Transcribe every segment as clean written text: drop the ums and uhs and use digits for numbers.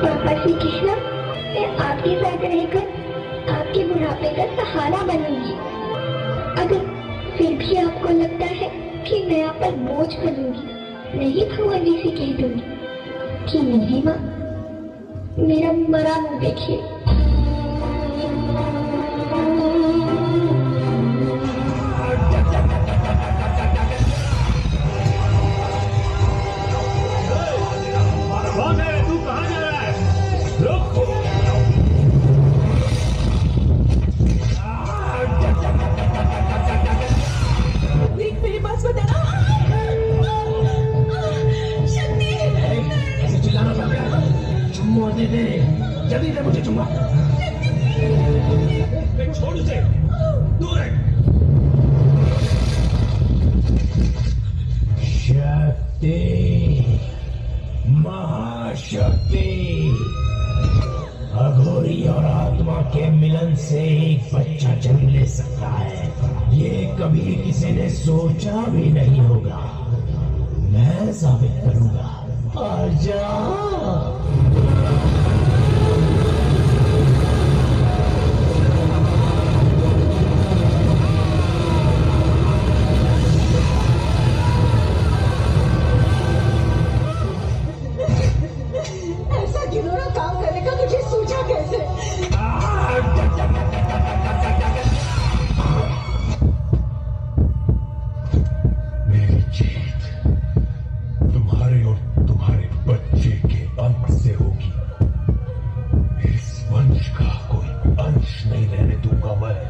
पापा से कहना मैं आपके साथ रहकर आपके बुढ़ापे का सहारा बनूंगी। अगर फिर भी आपको लगता है कि मैं आप पर बोझ बनूंगी, नहीं भगवान जी से कह दूंगी कि नहीं माँ, मेरा मरा मुंह देखिए। तू कहाँ जा रहा है? रुक। मेरी बात बताना। शक्ति, ऐसे चिल्लाना पड़ गया। चुम्मा दे दे, जल्दी दे मुझे चुम्मा। छोड़ उसे, दूर है। शक्ति, महाशक्ति, अघोरी और आत्मा के मिलन से एक बच्चा जन्म ले सकता है, ये कभी किसी ने सोचा भी नहीं होगा। मैं साबित करूंगा। आजा। ऐसा घिनौना काम करने का तुझे सूझा कैसे? मेरी जीत तुम्हारे और तुम्हारे बच्चे के अंत से होगी। इस वंश का कोई अंश नहीं रहने दूंगा मैं।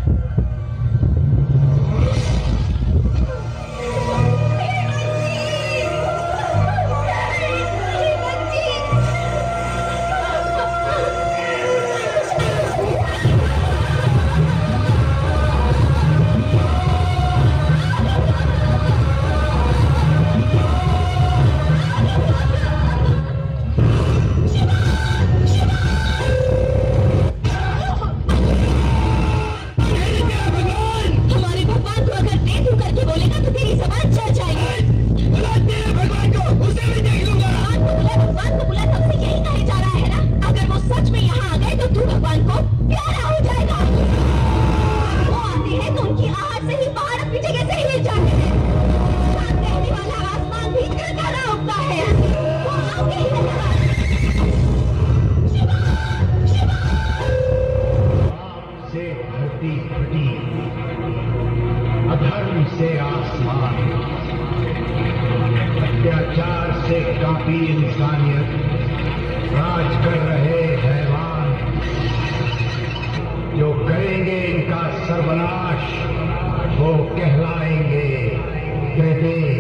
अधर्म से आसमान, अत्याचार से कांपी इंसानियत, राज कर रहे हैवान, जो करेंगे इनका सर्वनाश वो कहलाएंगे त्रिदेव।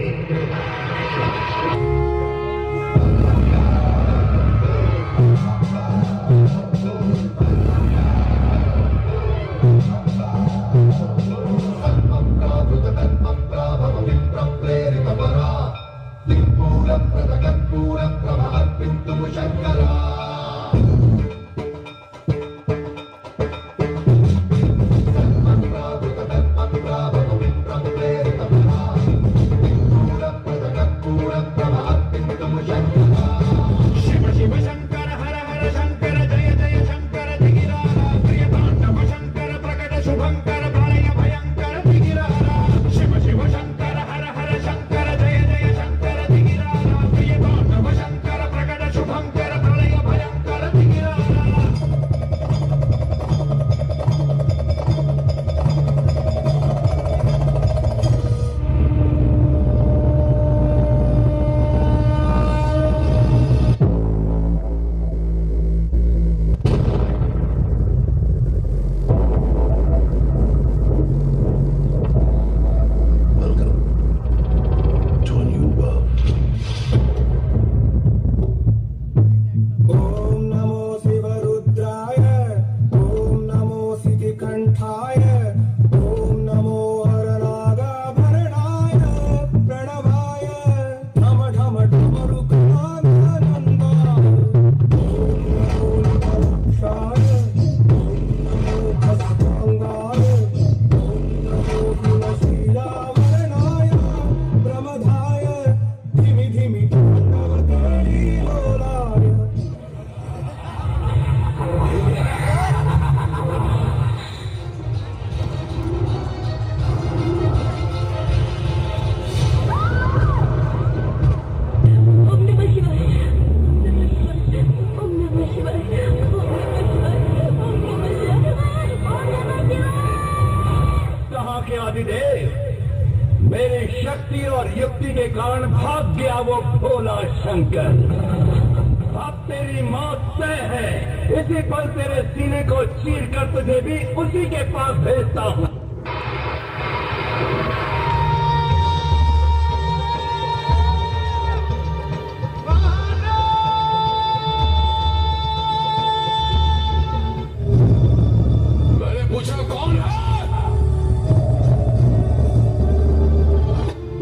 शुभंकर गया वो भोला शंकर। अब तेरी मौत तय है। इसी पल तेरे सीने को चीर कर तुझे भी उसी के पास भेजता हूँ। मैंने पूछा कौन है?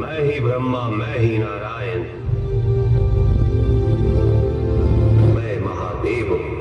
मैं ही ब्रह्मा, मैं ही नारायण, मैं महादेव हूं।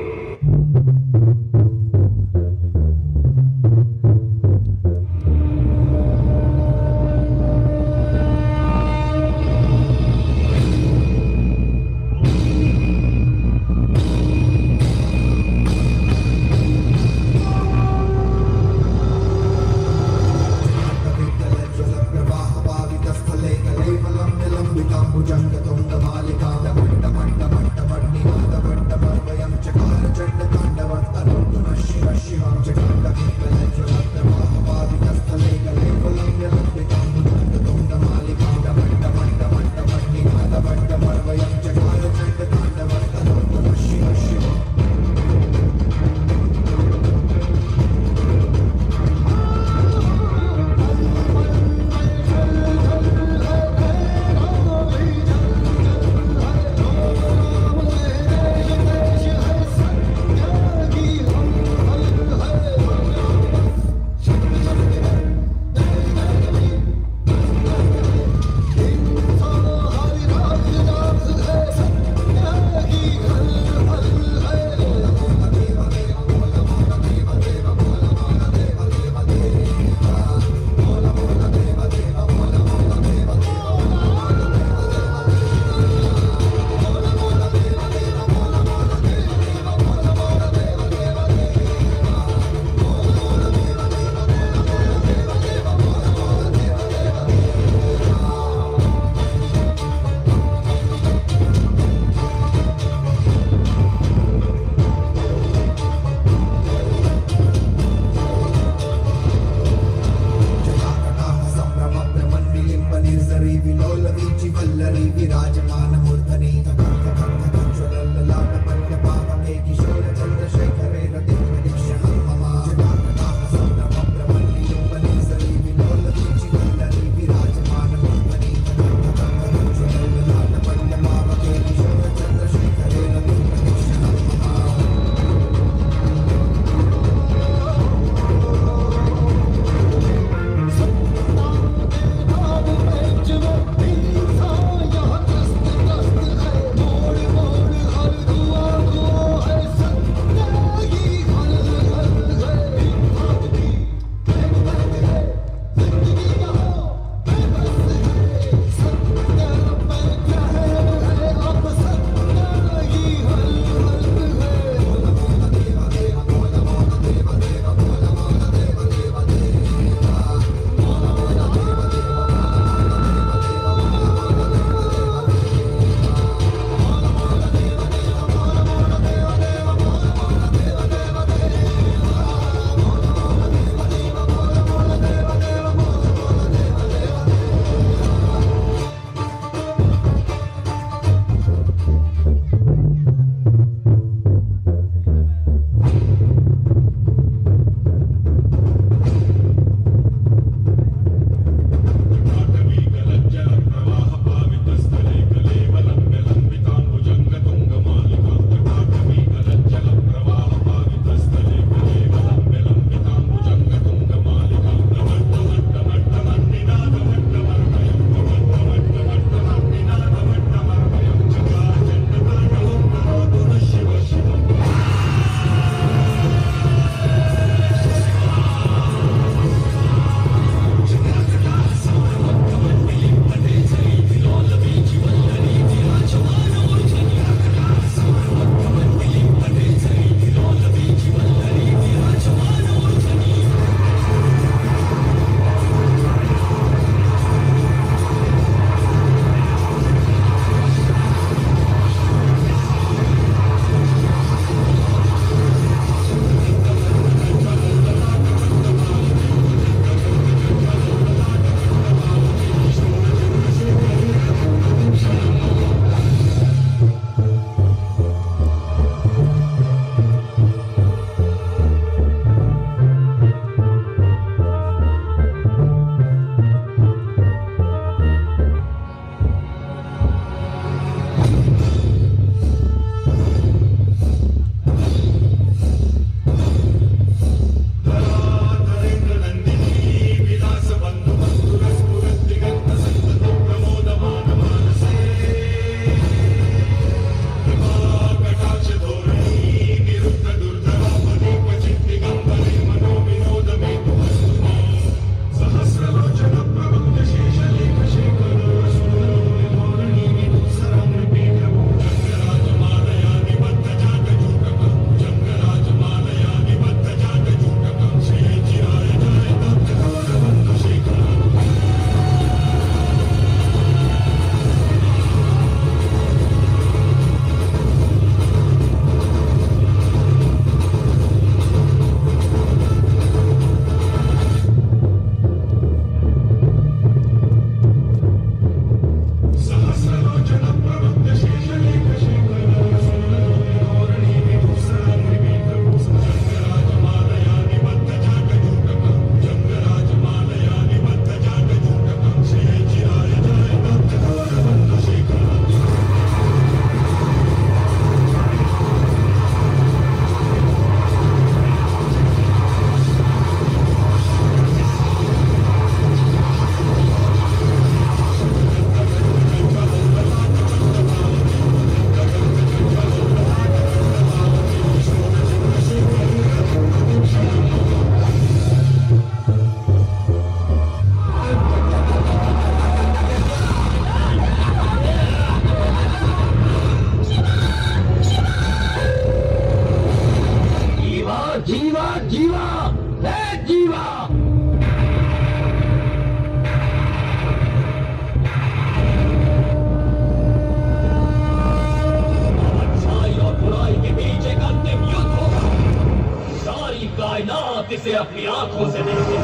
इसे अपनी आंखों से देखे।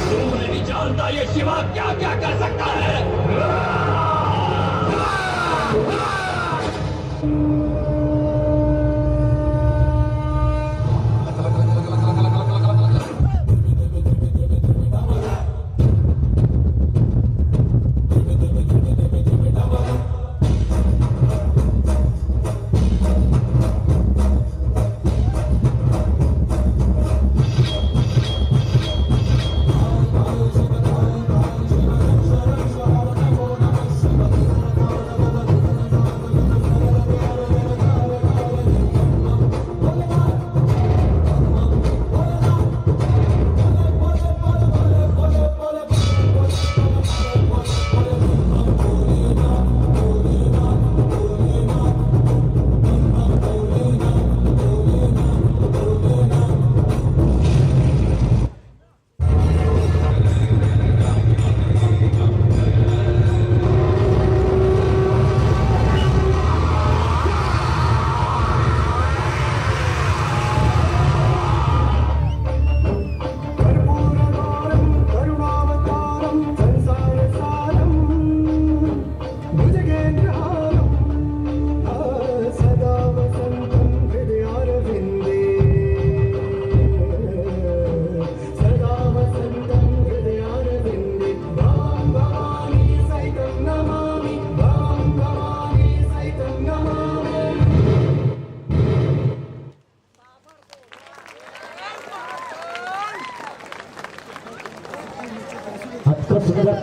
तू नहीं जानता ये शिवा क्या क्या कर सकता है।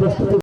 प्रस्तुती